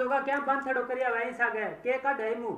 जोगा क्या बांधड़ो करिया वहीं सा गए के का डेमू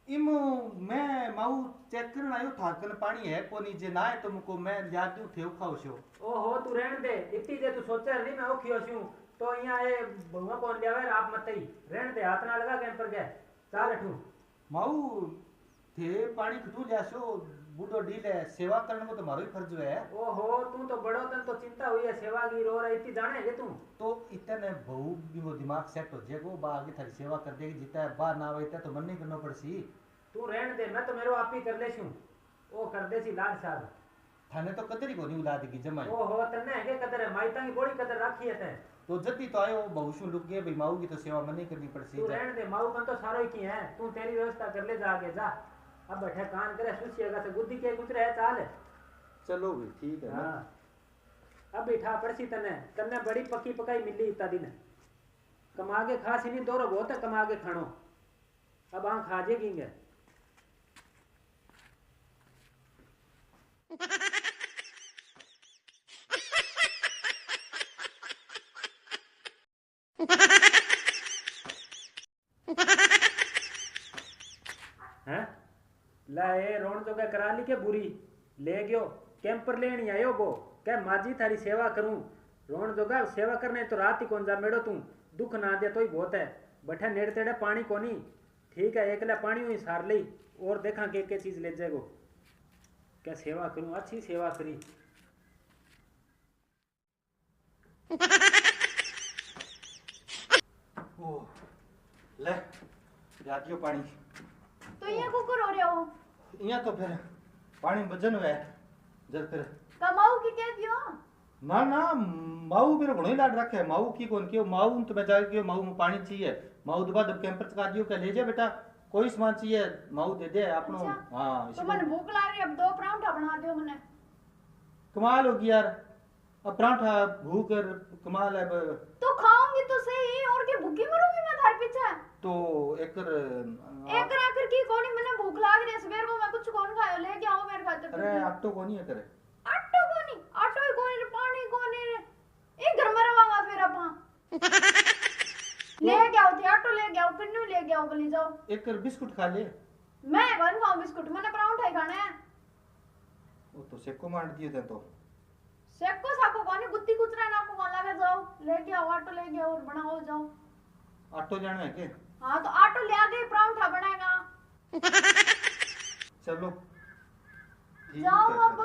इमो मैं माऊ चेक करन आयो था कन पानी है कोनी जे ना है तो मुको मैं याद दूं थे खाओ छो ओहो तू रहन दे इतनी जे तू सोचे नहीं मैं ओखियो छू तो यहाँ ये बहुआ कौन लियावे आप मत ही रहन दे हाथ ना लगा कैंपर के चाल अठू माऊ थे पानी कटू जासो बूढ़ो ढील है सेवा करने को तो मारो ही फर्ज है। ओहो तू तो बड़ो तन तो चिंता हुई है सेवा की रो रही थी जाने है तू तो इतने बहु भी वो दिमाग सेट हो जाएगो बा आगे थारी सेवा कर देगी जितना है बा ना वैता तो मन नहीं करना पड़सी। तू रहन दे मैं तो मेरो आप ही कर ले छू ओ कर दे सी लाड साहब थाने तो कदर ही कोनी औलाद की जमाई ओहो तन्ने है के कदर है माइता की बड़ी कदर रखी है ते तो जति तो आयो बहुशु लुक गए भाई माऊ की तो सेवा मन नहीं करनी पड़सी। तू रहन दे माऊ कन तो सारो ही की है तू तेरी व्यवस्था कर ले जाके जा अब बैठे कान करे सुशिएगा से बुद्धि के गुजरे है चाल चलो भी ठीक है। हाँ अब बैठा पड़सी तने तने बड़ी पक्की पकाई मिली इतना दिन कमा के खा सी नहीं दोरो बहुत है कमा के खानो अब आ खा जे गिंगे हैं ला ए रोण तो क्या करा ली के बुरी ले गयो कैंपर लेनी आयो गो क्या माजी थारी सेवा करूं रोण जोगा सेवा करने तो रात ही कौन जा मेड़ो तू दुख ना दे तो ही बहुत है बैठा नेड़ तेड़े पानी कोनी ठीक है एकला पानी हुई सार ली और देखा के चीज ले जाएगो क्या सेवा करूं अच्छी सेवा करी ओ ले जातियो पानी तो ये कुकर हो रहा हो यहाँ तो फिर पानी बजन हुआ है जब फिर कमाऊ की कह दियो ना ना माऊ मेरे घणो ही लाड रखे है माऊ की कौन क्यों माऊ तो मैं जाके माऊ में पानी चाहिए माऊ दबा दब कैंपर चका दियो क्या ले जा बेटा कोई सामान चाहिए माऊ दे दे अपनो। अच्छा। हाँ तो मैंने भूख लग रही है अब 2 परांठा बना दियो मैंने कमाल होगी यार अब पराठा भूख कमाल है तो खाऊंगी तो सही और की भूखी मरूंगी मैं थारे पीछे तो एक आखिर की कोनी मैंने भूख लग रही है सवेर को मैं कुछ कौन खायो लेके आओ मेरे खातिर अरे आटो को नहीं है करे आटो ही कोनी रे पानी कोनी रे ए घर में रवांगा फिर अपा ले गया थे आटो ले गया किन्नू ले गया गली जाओ एक बिस्कुट खा ले मैं कौन खाऊं बिस्कुट मैंने परांठा ही खाना है वो तो सेको मार दिए थे तो सेको साको कोनी गुत्ती कुचरा ना को लागे जाओ ले गया आटो ले गया और बनाओ जाओ आटो जाना है के हाँ तो आटो ले आ गए परांठा बनेगा चलो जाओ अब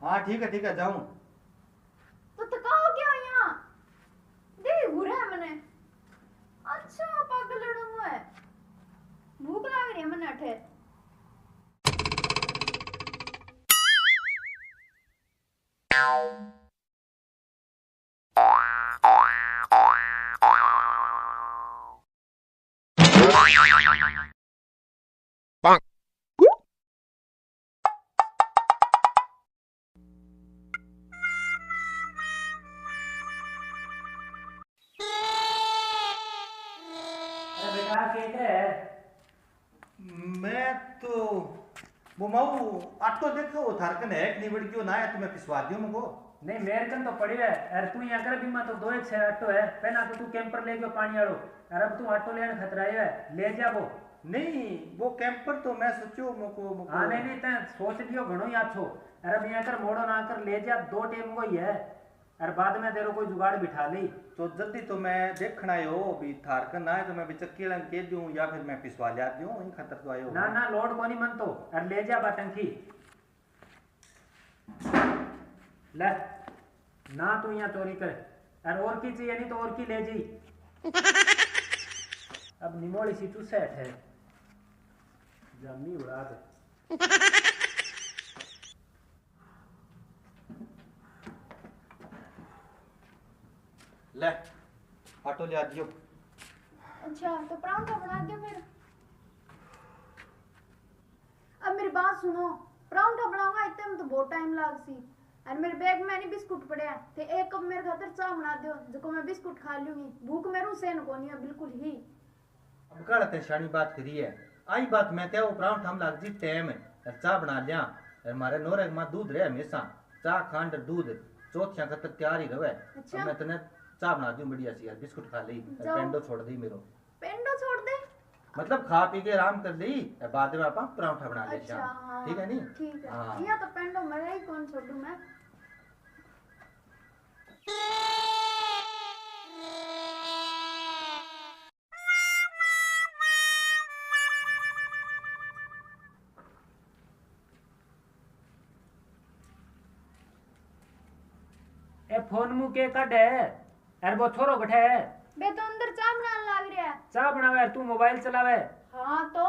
हाँ ठीक है जाऊं तो थकाओ क्या यहाँ देखी घूरे है मैंने अच्छा पागल लड़ूंगा है भूख लग रही है मैंने अठे मैं तो वो माऊ आटो देखो थारकन है कि नहीं बड़ी क्यों ना है तुम्हें पिसवा दियो मुझको नहीं मेरे कन तो पड़ी है अरे तू यहाँ कर बीमा तो 2 एक से ऑटो है पहला तो तू कैंपर ले गयो पानी आड़ो अरे अब तू ऑटो लेने खतरायो है ले जा वो नहीं वो कैंपर तो मैं सोचो मुझको हाँ नहीं तै सोच लियो घणो ही अच्छो अरे अब यहाँ कर मोड़ो ना कर ले जा 2 टाइम को ही है अरे बाद में तेरे कोई जुगाड़ बिठा ली तो जल्दी तो मैं देखना हो भी थारकन ना है तो मैं बिचक्की लन के दूं या फिर मैं पिसवा लिया दूं इन खतर तो आयो ना ना लोड कोनी मन तो अरे ले जा बाटंकी ले ना तू यहाँ चोरी करे अरे और की चाहिए नहीं तो और की ले जी अब निमोली सी चुसेट है जमी उड़ा दे ले ऑटो ले आ दियो अच्छा तो परांठा बना दो फिर अब मेरी बात सुनो परांठा बनाऊंगा इतने में तो बहुत टाइम लाग सी और मेरे बैग में नहीं बिस्कुट पड़े हैं ते एक कप मेरे खातिर चाय बना दो जो मैं बिस्कुट खा लूंगी भूख मेरू सेन को नहीं है बिल्कुल ही अब कहते शानी बात करी है आई बात मैं क्या वो परांठा हम लाग जी टाइम है चाय बना लिया हमारे नोरे मां दूध रहे हमेशा चाय खंड दूध चौथिया खतर तैयार ही रहे अच्छा। मैं तने चाय बना दूं बढ़िया सी यार बिस्कुट खा ली पेंडो छोड़ दी मेरो पेंडो छोड़ दे। मतलब खा पी के आराम कर ली, बाद में आप परांठा बना ले अच्छा शाम, हाँ ठीक है नी? ठीक है। हाँ। या तो पेंडो मरे ही कौन छोड़ू मैं। ए फोन मुंह के कट है यार, वो छोरो बैठा है बे तो अंदर चाय बनाने लग रहा है। चाह बनावे यार, तू मोबाइल चलावे। हाँ तो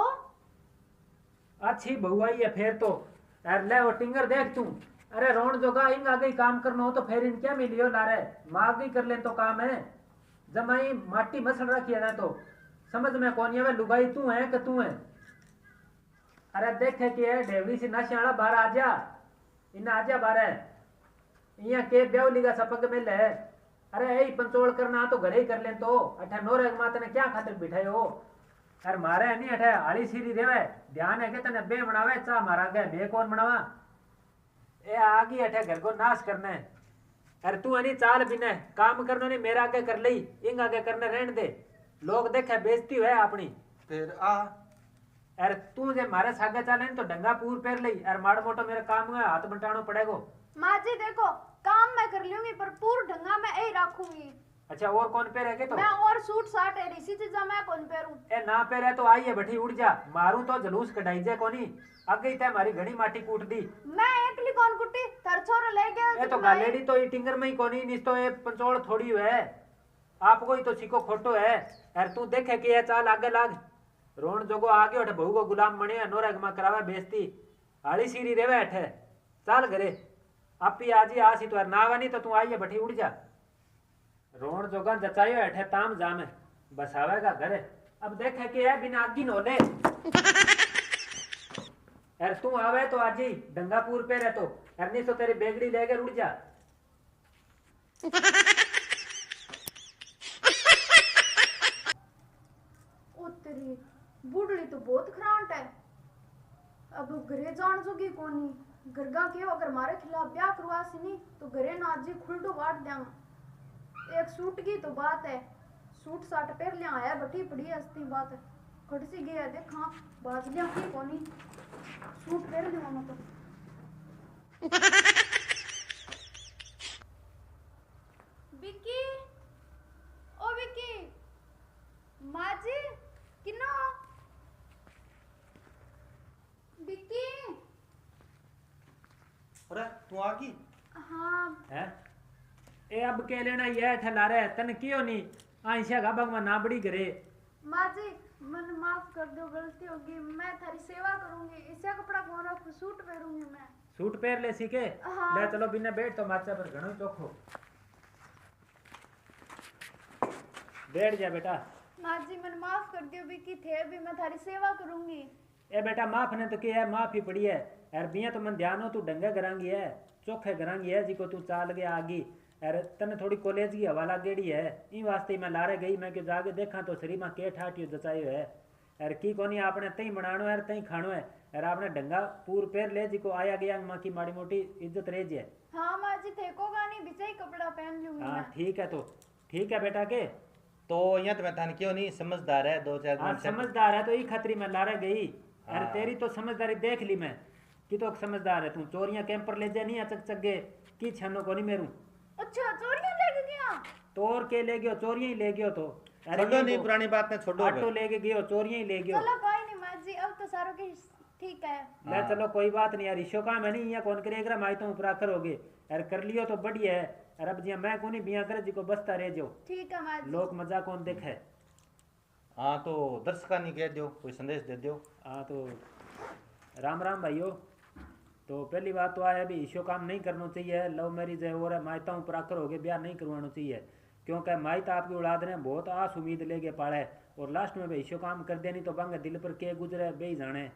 अच्छी बहू आई है फिर तो यार, ले वो टिंगर देख तू। अरे रोन जोगा इन आगे ही काम करना हो तो फिर इन क्या मिलियो लारे, माँ आगे ही कर ले तो काम है। जमाई माटी मसल रखी है ना तो समझ में कौन है, लुगाई तू है कि तू है। अरे देखे कि है ढेवरी सी नशाला बाहर आ जा, इन आ जा बाहर इया के ब्यावली का सपक मिल है। अरे यही पंचोल करना तो घरे ही कर ले तो अठा नोरे माता ने क्या खातिर बिठाए हो। अरे मारे नहीं अठे आली सीरी देवे, ध्यान है कि तने बे बनावे चा मारा गए बे कौन बनावा। ए आगी अठे घर को नाश करना है। अरे तू नहीं चाल बिना काम करना नहीं, मेरा आगे कर ली, इंग आगे करने रहने दे, लोग देखे बेइज्जती है अपनी। फिर आ अरे तू जे मारे सागे चाले तो डंगा पूर पैर ली, अरे माड़ मोटो मेरा काम है हाथ बटानो पड़ेगो। माँ जी देखो काम मैं कर लूंगी पर पूर ढंगा मैं यही रखूंगी। अच्छा और कौन पैरेगे तो? मैं और सूट साट है इसी चीज मैं कौन पैरूं। ए ना पैरे तो आइए बैठी उड़ जा, मारू तो जलूस कढ़ाई जे कोनी। अगे ही हमारी घड़ी माटी कूट दी। मैं एकली कौन कुटी थर छोरो ले गया। ए तो गालेडी तो ये टिंगर में ही कोनी, निस तो ये पंचोल थोड़ी है, आपको ही तो सिको खोटो है। यार तू देखे कि ये चाल आगे लाग, रोन जोगो आगे उठे बहू को गुलाम बने नोरा गमा करावे बेइज्जती, हाली सीरी रेवे अठे चाल घरे आप ही आजी आसी तो यार नावा नहीं तो तू आइए बैठी उड़ जा। रोन जोगा जचायो अठे ताम जामे बसावेगा घरे। अब देखे कि है बिना आगी नोले यार तू आवे तो आज ही डंगापुर पे रह तो यार, नहीं तो तेरी बेगड़ी लेके उड़ जा। ओ तेरी बुढ़ली तो बहुत खरांट है। अब घरे जान जोगी कोनी, घरगा के अगर मारे खिलाफ ब्याह करवासी नहीं तो घरे ना आज खुलडो बांट देंगा। एक सूट की तो बात है, सूट साट पहन लिया आया बटी पड़ी हस्ती बात है, खड़सी गया देखा बाज लिया की कोनी सूट पहन लिया मैं तो। विक्की ओ विक्की माँ जी किनो विक्की। अरे तू आ गई? हाँ है ए अब के लेना ये ठला रे तन क्यों नहीं आइशा का भगवान ना बड़ी करे। माँ जी मन माफ कर दो, गलती होगी, मैं थारी सेवा करूंगी, इसे कपड़ा कौन रखूं सूट पहनूंगी मैं। सूट पहन ले सीखे हाँ। ले चलो बिना बैठ तो माचा पर घणो चोखो बैठ जा बेटा। माँ जी मन माफ कर दियो विक्की थे भी मैं थारी सेवा करूंगी। ए बेटा माफ ने तो क्या है, माफ ही पड़ी है यार, बिया तो मन ध्यान हो तू डंगा करांगी है चोखे करांगी है जिको तू चाल गया आगी। अरे तने थोड़ी कॉलेज की हवा लागेड़ी है इन वास्ते मैं लारे गई, मैं क्यों जाके देखा तो शरीर में के ठाटियो जचायो है। यार की कोनी आपने तई बनानो है तई खानो है यार, आपने डंगा पूर पैर ले जिको आया गया माँ की माड़ी मोटी इज्जत रह जाए। हाँ माँ जी थे को गानी बिचा ही कपड़ा पहन लूंगी हाँ मैं। ठीक है तो ठीक है बेटा के तो यहाँ तो मैं थान क्यों नहीं समझदार है, दो चार हाँ दिन से समझदार है तो ई खतरी में लारे गई। अरे हाँ। तेरी तो समझदारी देख ली मैं कि तो समझदार है तू, चोरियां कैंपर ले जा नहीं अचक चक गे की छानो को नहीं मेरू। अच्छा चोरियां लेके गया? तोड़ के ले गयो, चोरियां ही ले गयो तो। अरे छोड़ो ये नहीं वो पुरानी बात ने छोड़ो ऑटो बे। लेके गयो चोरियां ही ले गयो। चलो कोई नहीं माँ जी अब तो सारों की ठीक है। ले चलो कोई बात नहीं यार, इशो काम है नहीं यहाँ कौन करे माई तो ऊपर आकर होगे यार, कर लियो तो बढ़िया है यार। अब जिया मैं कोनी बिया करे जी को बसता रह जाओ, ठीक है माँ जी। लोग मजा कौन देखे। हाँ तो दर्शका नहीं कह दो, कोई संदेश दे दो। हाँ तो राम राम भाइयों। तो पहली बात तो आया अभी इशो काम नहीं करना चाहिए, लव मैरिज है और मायताओं पर आकर हो गए ब्याह नहीं करवाना चाहिए, क्योंकि मायता आपकी औलाद ने बहुत आस उम्मीद लेके पाले और लास्ट में भाई इशो काम कर देनी तो बंग दिल पर के गुजरे बे ही जाने।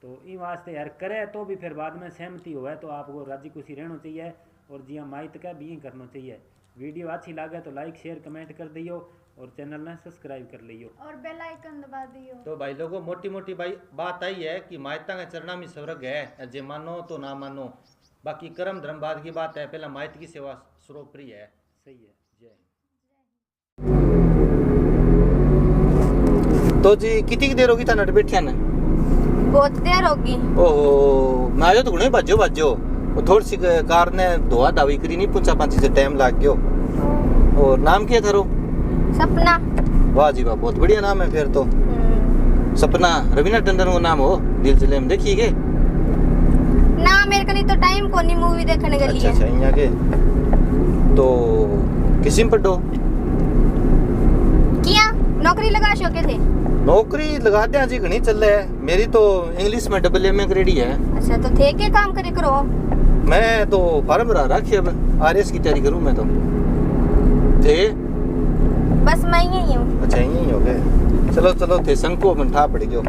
तो इन वास्ते यार करे तो भी फिर बाद में सहमति हो तो आपको राजी खुशी रहना चाहिए और जिया माइत का भी करना चाहिए। वीडियो अच्छी लगे तो लाइक शेयर कमेंट कर दियो और चैनल ने सब्सक्राइब कर लियो और बेल आइकन दबा दियो। तो भाई लोगों मोटी मोटी भाई बात आई है कि मायता के चरणा में स्वर्ग है, जे मानो तो ना मानो, बाकी कर्म धर्म बाद की बात है, पहला माइत की सेवा सर्वोपरि है। सही है। जय हिंद। तो जी कितनी देर होगी था नट बैठिया ने? बहुत देर होगी। ओहो मैं आयो तो गुणे बाजो बाजो वो थोड़ी सी कार ने धोआ धावी करी नहीं पूछा पांची से टाइम लग गयो। और नाम क्या थारो? सपना। वाह जी वाह बहुत बढ़िया नाम है फिर तो। सपना रवीना टंडन वो नाम हो दिल जले में देखी के ना मेरे कनी तो टाइम को नहीं मूवी देखने गली अच्छा है। अच्छा यहाँ के तो किसी में पढ़ो किया नौकरी लगा शोके थे। नौकरी लगा दिया जी घनी चल रहा है मेरी तो इंग्लिश में AA ग्रेडी है। अच्छा तो थे के काम करे करो? मैं तो फार्म भरा रखी अब RS की तैयारी करूं मैं तो। थे बस मैं यही हूँ। अच्छा यही हो गए चलो चलो थे संग को मन ठा पड़ गयो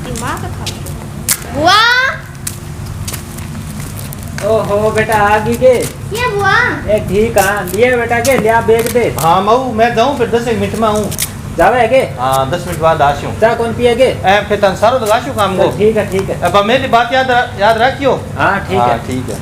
दिमाग खा बुआ ओहो बेटा आ गई के ये बुआ ए ठीक हाँ लिए बेटा के लिया बैग दे हाँ मऊ मैं जाऊं फिर 10 मिनट में आऊं। जावे के हाँ 10 मिनट बाद आशूं चाय कौन पिएगे? फिर तन सारो लगाशू काम को। ठीक है अब मेरी बात याद रखियो। हाँ ठीक है ठीक है।